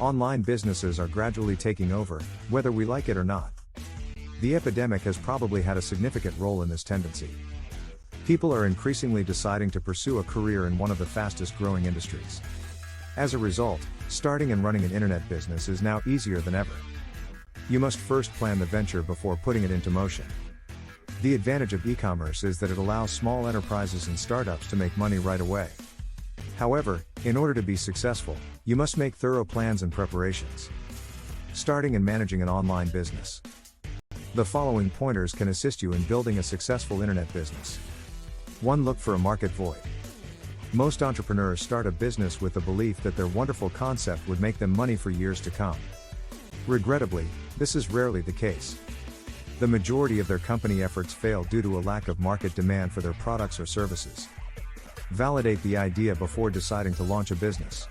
Online businesses are gradually taking over, whether we like it or not. The epidemic has probably had a significant role in this tendency. People are increasingly deciding to pursue a career in one of the fastest growing industries. As a result, starting and running an internet business is now easier than ever. You must first plan the venture before putting it into motion. The advantage of e-commerce is that it allows small enterprises and startups to make money right away. However, in order to be successful, you must make thorough plans and preparations. Starting and managing an online business. The following pointers can assist you in building a successful internet business. 1. Look for a market void. Most entrepreneurs start a business with the belief that their wonderful concept would make them money for years to come. Regrettably, this is rarely the case. The majority of their company efforts fail due to a lack of market demand for their products or services. Validate the idea before deciding to launch a business.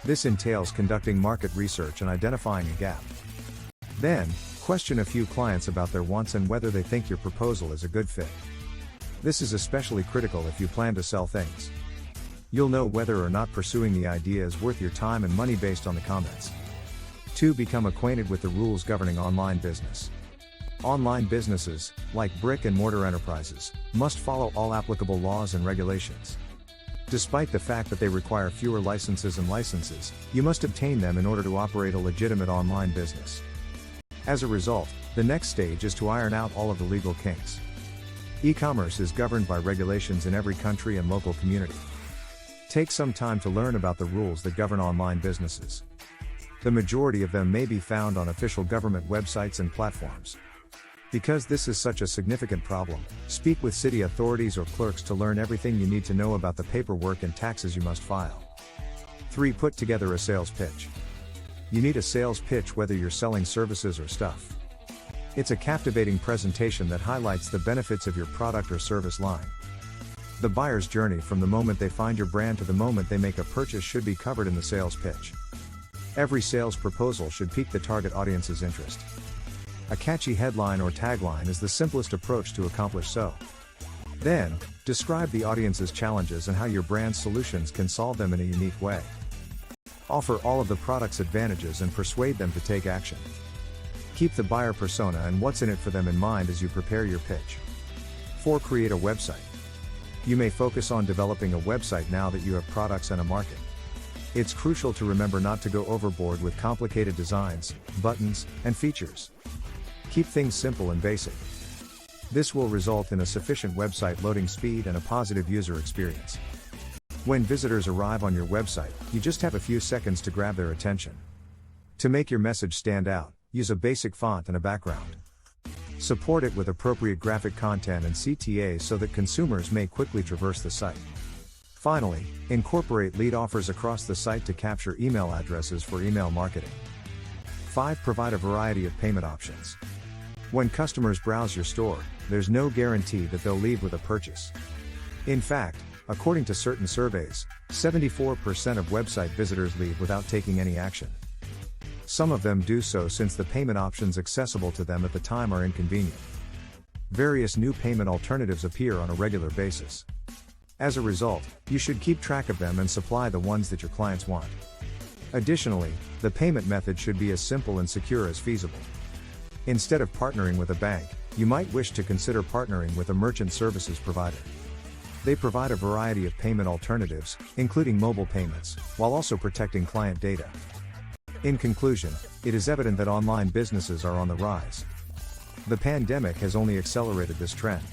This entails conducting market research and identifying a gap. Then, question a few clients about their wants and whether they think your proposal is a good fit. This is especially critical if you plan to sell things. You'll know whether or not pursuing the idea is worth your time and money based on the comments. 2. Become acquainted with the rules governing online business. Online businesses, like brick-and-mortar enterprises, must follow all applicable laws and regulations. Despite the fact that they require fewer licenses, you must obtain them in order to operate a legitimate online business. As a result, the next stage is to iron out all of the legal kinks. E-commerce is governed by regulations in every country and local community. Take some time to learn about the rules that govern online businesses. The majority of them may be found on official government websites and platforms. Because this is such a significant problem, speak with city authorities or clerks to learn everything you need to know about the paperwork and taxes you must file. 3. Put together a sales pitch. You need a sales pitch whether you're selling services or stuff. It's a captivating presentation that highlights the benefits of your product or service line. The buyer's journey from the moment they find your brand to the moment they make a purchase should be covered in the sales pitch. Every sales proposal should pique the target audience's interest. A catchy headline or tagline is the simplest approach to accomplish so. Then, describe the audience's challenges and how your brand's solutions can solve them in a unique way. Offer all of the product's advantages and persuade them to take action. Keep the buyer persona and what's in it for them in mind as you prepare your pitch. 4. Create a website. You may focus on developing a website now that you have products and a market. It's crucial to remember not to go overboard with complicated designs, buttons, and features. Keep things simple and basic. This will result in a sufficient website loading speed and a positive user experience. When visitors arrive on your website, you just have a few seconds to grab their attention. To make your message stand out, use a basic font and a background. Support it with appropriate graphic content and CTAs so that consumers may quickly traverse the site. Finally, incorporate lead offers across the site to capture email addresses for email marketing. 5. Provide a variety of payment options. When customers browse your store, there's no guarantee that they'll leave with a purchase. In fact, according to certain surveys, 74% of website visitors leave without taking any action. Some of them do so since the payment options accessible to them at the time are inconvenient. Various new payment alternatives appear on a regular basis. As a result, you should keep track of them and supply the ones that your clients want. Additionally, the payment method should be as simple and secure as feasible. Instead of partnering with a bank, you might wish to consider partnering with a merchant services provider. They provide a variety of payment alternatives, including mobile payments, while also protecting client data. In conclusion, it is evident that online businesses are on the rise. The pandemic has only accelerated this trend.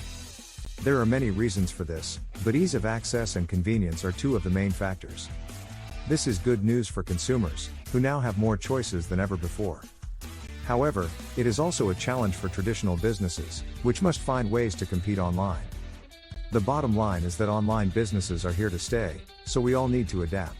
There are many reasons for this, but ease of access and convenience are two of the main factors. This is good news for consumers, who now have more choices than ever before. However, it is also a challenge for traditional businesses, which must find ways to compete online. The bottom line is that online businesses are here to stay, so we all need to adapt.